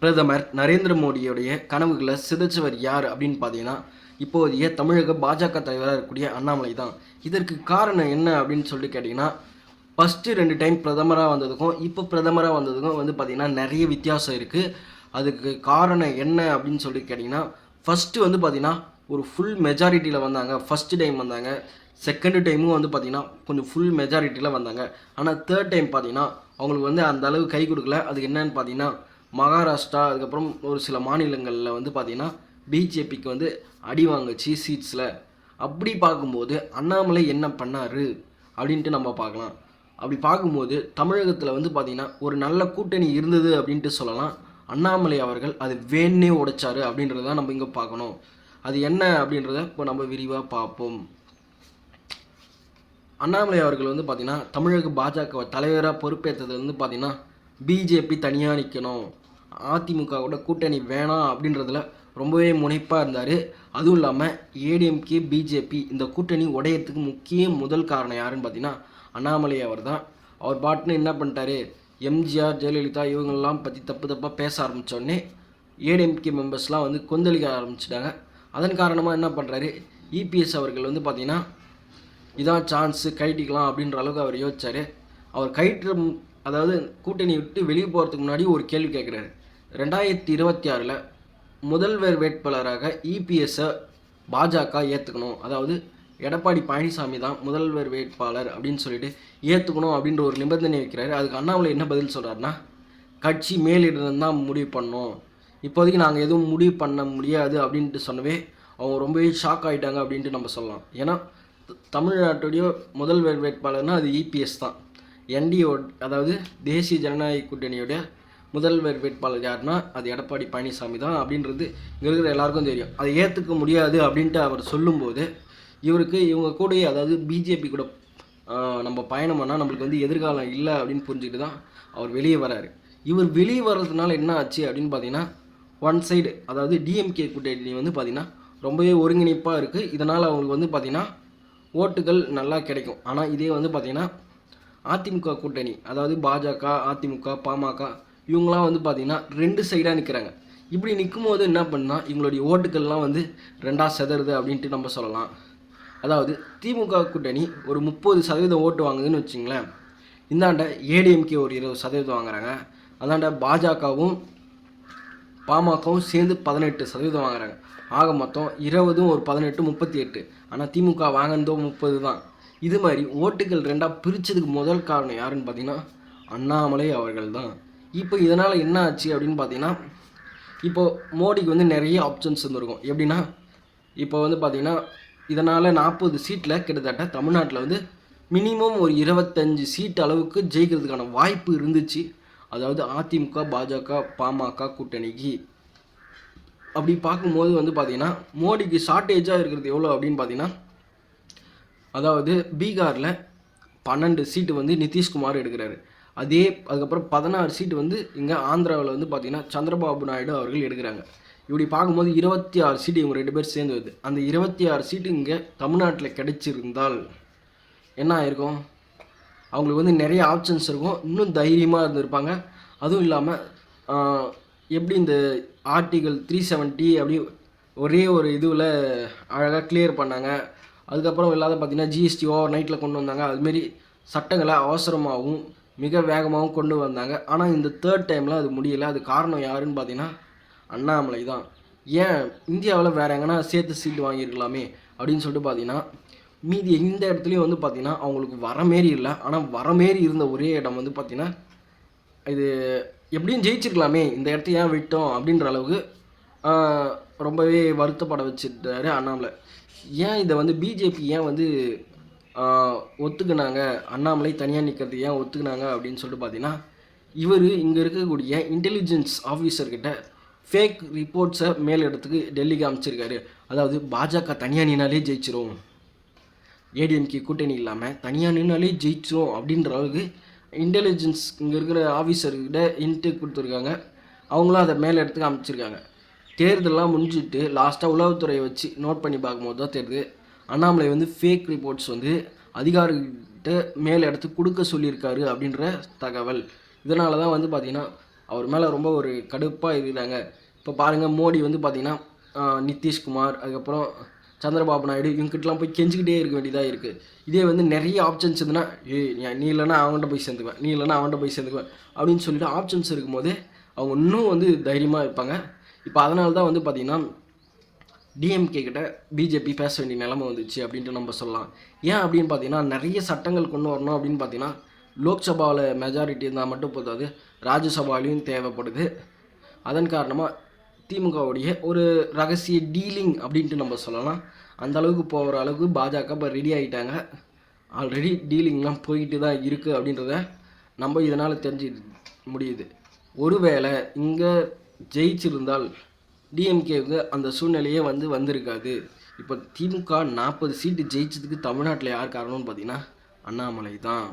பிரதமர் நரேந்திர மோடியுடைய கனவுகளை சிதைச்சவர் யார் அப்படின்னு பார்த்தீங்கன்னா இப்போதைய தமிழக பாஜக தலைவராக இருக்கக்கூடிய அண்ணாமலை தான். இதற்கு காரணம் என்ன அப்படின்னு சொல்லிட்டு கேட்டிங்கன்னா, ஃபஸ்ட்டு 2 டைம் பிரதமராக வந்ததுக்கும் இப்போ பிரதமராக வந்ததுக்கும் பார்த்தீங்கன்னா நிறைய வித்தியாசம் இருக்குது. அதுக்கு காரணம் என்ன அப்படின்னு சொல்லிட்டு கேட்டிங்கன்னா, ஃபஸ்ட்டு பார்த்தீங்கன்னா ஒரு ஃபுல் மெஜாரிட்டியில் வந்தாங்க. ஃபஸ்ட்டு டைம் வந்தாங்க. செகண்ட் டைமும் பார்த்தீங்கன்னா கொஞ்சம் ஃபுல் மெஜாரிட்டியில் வந்தாங்க. ஆனால் தேர்ட் டைம் பார்த்தீங்கன்னா அவங்களுக்கு அந்த அளவு கை கொடுக்கல. அதுக்கு என்னன்னு பார்த்தீங்கன்னா மகாராஷ்டிரா, அதுக்கப்புறம் ஒரு சில மாநிலங்களில் பார்த்தீங்கன்னா பிஜேபிக்கு அடி வாங்குச்சு சீட்ஸில். அப்படி பார்க்கும்போது அண்ணாமலை என்ன பண்ணார் அப்படின்ட்டு நம்ம பார்க்கலாம். அப்படி பார்க்கும்போது தமிழகத்தில் பார்த்தீங்கன்னா ஒரு நல்ல கூட்டணி இருந்தது அப்படின்ட்டு சொல்லலாம். அண்ணாமலை அவர்கள் அது வேணே உடைச்சாரு அப்படின்றத நம்ம இங்கே பார்க்கணும். அது என்ன அப்படின்றத இப்போ நம்ம விரிவாக பார்ப்போம். அண்ணாமலை அவர்கள் பார்த்தீங்கன்னா தமிழக பாஜக தலைவராக பொறுப்பேற்றது பார்த்தீங்கன்னா பிஜேபி தனியாக நிற்கணும், அதிமுக கூட கூட்டணி வேணாம் அப்படின்றதுல ரொம்பவே முனைப்பாக இருந்தார். அதுவும் இல்லாமல் ஏடிஎம்கே பிஜேபி இந்த கூட்டணி உடையறதுக்கு முதல் காரணம் யாருன்னு பார்த்தீங்கன்னா அண்ணாமலை அவர் தான். அவர் பாட்டுன்னு என்ன பண்ணிட்டாரு, எம்ஜிஆர் ஜெயலலிதா இவங்களெல்லாம் பற்றி தப்பாக பேச ஆரம்பித்தோடனே ஏடிஎம்கே மெம்பர்ஸ்லாம் கொந்தளிக்க ஆரம்பிச்சிட்டாங்க. அதன் காரணமாக என்ன பண்ணுறாரு, இபிஎஸ் அவர்கள் பார்த்தீங்கன்னா இதான் சான்ஸு கைட்டிக்கலாம் அப்படின்ற அளவுக்கு அவர் யோசிச்சார். அவர் அதாவது கூட்டணி விட்டு வெளியே போகிறதுக்கு முன்னாடி ஒரு கேள்வி கேட்குறாரு. 2026 முதல்வர் வேட்பாளராக இபிஎஸ்ஸை பாஜக ஏற்றுக்கணும், அதாவது எடப்பாடி பழனிசாமி தான் முதல்வர் வேட்பாளர் அப்படின்னு சொல்லிட்டு ஏற்றுக்கணும் அப்படின்ற ஒரு நிபந்தனை வைக்கிறாரு. அதுக்கு அண்ணாமலை என்ன பதில் சொல்கிறாருன்னா, கட்சி மேலிடம் தான் முடிவு பண்ணோம், இப்போதைக்கு நாங்கள் எதுவும் முடிவு பண்ண முடியாது அப்படின்ட்டு சொன்னவே அவங்க ரொம்பவே ஷாக் ஆகிட்டாங்க அப்படின்ட்டு நம்ம சொல்லலாம். ஏன்னா தமிழ்நாட்டுடைய முதல்வர் வேட்பாளர்னால் அது இபிஎஸ் தான். என்டிஓ அதாவது தேசிய ஜனநாயக கூட்டணியோடைய முதல்வர் வேட்பாளர் யாருன்னா அது எடப்பாடி பழனிசாமி தான் அப்படின்றது இங்கே இருக்கிற எல்லாருக்கும் தெரியும். அதை ஏற்றுக்க முடியாது அப்படின்ட்டு அவர் சொல்லும்போது இவங்க கூடயே, அதாவது பிஜேபி கூட நம்ம பயணம் பண்ணால் நம்மளுக்கு எதிர்காலம் இல்லை அப்படின்னு புரிஞ்சுக்கிட்டு தான் அவர் வெளியே வராரு. இவர் வெளியே வர்றதுனால என்ன ஆச்சு அப்படின்னு பார்த்தீங்கன்னா ஒன் சைடு, அதாவது டிஎம்கே கூட்டணி பார்த்தீங்கன்னா ரொம்பவே ஒருங்கிணைப்பாக இருக்குது. இதனால் அவங்களுக்கு பார்த்தீங்கன்னா ஓட்டுகள் நல்லா கிடைக்கும். ஆனால் இதே பார்த்தீங்கன்னா அதிமுக கூட்டணி, அதாவது பாஜக, அதிமுக, பாமக இவங்களாம் பார்த்தீங்கன்னா 2 சைடாக நிற்கிறாங்க. இப்படி நிற்கும் போது என்ன பண்ணால் இவங்களுடைய ஓட்டுக்கள்லாம் ரெண்டாக செதறுது அப்படின்ட்டு நம்ம சொல்லலாம். அதாவது திமுக கூட்டணி ஒரு 30% ஓட்டு வாங்குதுன்னு வச்சுங்களேன். இந்தாண்ட ஏடிஎம்கே ஒரு 20% வாங்குறாங்க. அந்தாண்ட பாஜகவும் பாமகவும் சேர்ந்து 18% வாங்குறாங்க. ஆக மொத்தம் 20 ஒரு 18 38. ஆனால் திமுக வாங்கினதோ 30 தான். இது மாதிரி ஓட்டுகள் 2ஆக பிரித்ததுக்கு முதல் காரணம் யாருன்னு பார்த்தீங்கன்னா அண்ணாமலை அவர்கள் தான். இப்போ இதனால் என்ன ஆச்சு அப்படின்னு பார்த்தீங்கன்னா, இப்போது மோடிக்கு நிறைய ஆப்ஷன்ஸ் இருந்திருக்கும். எப்படின்னா இப்போ பார்த்தீங்கன்னா இதனால் 40 சீட்டில் கிட்டத்தட்ட தமிழ்நாட்டில் மினிமம் ஒரு 25 சீட் அளவுக்கு ஜெயிக்கிறதுக்கான வாய்ப்பு இருந்துச்சு. அதாவது அதிமுக, பாஜக, பாமக கூட்டணிக்கு. அப்படி பார்க்கும்போது பார்த்தீங்கன்னா மோடிக்கு ஷார்ட்டேஜாக இருக்கிறது எவ்வளோ அப்படின்னு பார்த்தீங்கன்னா, அதாவது பீகாரில் 12 சீட்டு நிதிஷ்குமார் எடுக்கிறாரு. அதுக்கப்புறம் 16 சீட்டு இங்கே ஆந்திராவில் பார்த்தீங்கன்னா சந்திரபாபு நாயுடு அவர்கள் எடுக்கிறாங்க. இப்படி பார்க்கும்போது 26 சீட்டு இவங்க 2 பேர் சேர்ந்து வருது. அந்த 26 சீட்டு இங்கே தமிழ்நாட்டில் கிடைச்சிருந்தால் என்ன ஆயிருக்கும், அவங்களுக்கு நிறைய ஆப்ஷன்ஸ் இருக்கும், இன்னும் தைரியமாக இருந்திருப்பாங்க. அதுவும் இல்லாமல் எப்படி இந்த ஆர்டிகல் 370 அப்படி ஒரே ஒரு இதுவில் அழகாக கிளியர் பண்ணாங்க. அதுக்கப்புறம் இல்லாத பார்த்தீங்கன்னா ஜிஎஸ்டி ஓவர் நைட்டில் கொண்டு வந்தாங்க. அதுமாரி சட்டங்களை அவசரமாகவும் மிக வேகமாகவும் கொண்டு வந்தாங்க. ஆனால் இந்த தேர்ட் டைமில் அது முடியலை. அது காரணம் யாருன்னு பார்த்தீங்கன்னா அண்ணாமலை தான். ஏன் இந்தியாவில் வேறு எங்கன்னா சேர்த்து சீட்டு வாங்கியிருக்கலாமே அப்படின்னு சொல்லிட்டு பார்த்தீங்கன்னா மீதி எந்த இடத்துலையும் பார்த்தீங்கன்னா அவங்களுக்கு வரமாரி இல்லை. ஆனால் வரமாரி இருந்த ஒரே இடம் பார்த்தீங்கன்னா இது எப்படியும் ஜெயிச்சிருக்கலாமே, இந்த இடத்த ஏன் விட்டோம் அப்படின்ற அளவுக்கு ரொம்பவே வருத்தப்பட வச்சுட்டாரு அண்ணாமலை. ஏன் இதை பிஜேபி ஏன் ஒத்துக்குனாங்க, அண்ணாமலை தனியாக நிற்கிறது ஏன் ஒத்துக்குனாங்க அப்படின்னு சொல்லிட்டு பார்த்தீங்கன்னா, இவர் இங்கே இருக்கக்கூடிய இன்டெலிஜென்ஸ் ஆஃபீஸர்கிட்ட ஃபேக் ரிப்போர்ட்ஸை மேல் இடத்துக்கு டெல்லிக்கு அமைச்சிருக்காரு. அதாவது பாஜக தனியாக நின்னாலே ஜெயிச்சிரும், ஏடிஎம்கே கூட்டணி இல்லாமல் தனியாக நின்னாலே ஜெயிச்சிரும் அப்படின்ற அளவுக்கு இன்டெலிஜென்ஸ் இங்கே இருக்கிற ஆஃபீஸர்கிட்ட இன்டேக் கொடுத்துருக்காங்க. அவங்களும் அதை மேலே இடத்துக்கு அமைச்சிருக்காங்க. தேர்தலெலாம் முடிஞ்சுட்டு லாஸ்ட்டாக உளவுத்துறையை வச்சு நோட் பண்ணி பார்க்கும்போது தான் தெரியுது, அண்ணாமலை ஃபேக் ரிப்போர்ட்ஸ் அதிகாரிகிட்ட மேல் இடத்துக்கு கொடுக்க சொல்லியிருக்காரு அப்படின்ற தகவல். இதனால தான் பார்த்தீங்கன்னா அவர் மேலே ரொம்ப ஒரு கடுப்பாக இருக்கிறாங்க. இப்போ பாருங்கள், மோடி வந்து பார்த்திங்கன்னா நிதிஷ்குமார், அதுக்கப்புறம் சந்திரபாபு நாயுடு இவங்ககிட்டலாம் போய் கெஞ்சிக்கிட்டே இருக்க வேண்டியதாக இருக்குது. இதே வந்து நிறைய ஆப்ஷன்ஸ் இருந்துன்னா, நீ இல்லைன்னா அவன்கிட்ட போய் சேர்ந்துக்குவேன், நீ இல்லைன்னா அவன்கிட்ட போய் சேர்ந்துக்குவேன் அப்படின்னு சொல்லிட்டு ஆப்ஷன்ஸ் இருக்கும்போதே அவங்க இன்னும் வந்து தைரியமாக இருப்பாங்க. இப்போ அதனால தான் வந்து பார்த்திங்கன்னா டிஎம்கே கிட்ட பிஜேபி பேச வேண்டிய நிலைமை வந்துச்சு அப்படின்ட்டு நம்ம சொல்லலாம். ஏன் அப்படின்னு பார்த்தீங்கன்னா, நிறைய சட்டங்கள் கொண்டு வரணும் அப்படின்னு பார்த்தீங்கன்னா, லோக்சபாவில் மெஜாரிட்டி இருந்தால் மட்டும் போதாது, ராஜ்யசபாலையும் தேவைப்படுது. அதன் காரணமாக திமுகவுடைய ஒரு ரகசிய டீலிங் அப்படின்ட்டு நம்ம சொல்லலாம். அந்த அளவுக்கு போகிற அளவுக்கு பாஜக இப்போ ரெடி ஆகிட்டாங்க. ஆல்ரெடி டீலிங்லாம் போயிட்டு தான் இருக்குது அப்படின்றத நம்ம இதனால் தெரிஞ்சு முடியுது. ஒருவேளை இங்கே ஜெயிச்சிருந்தால் டிஎம்கேவுக்கு அந்த சூழ்நிலையே வந்திருக்காது. இப்போ திமுக 40 சீட்டு ஜெயிச்சதுக்கு தமிழ்நாட்டில் யார் காரணம்னு பார்த்தீங்கன்னா அண்ணாமலை தான்.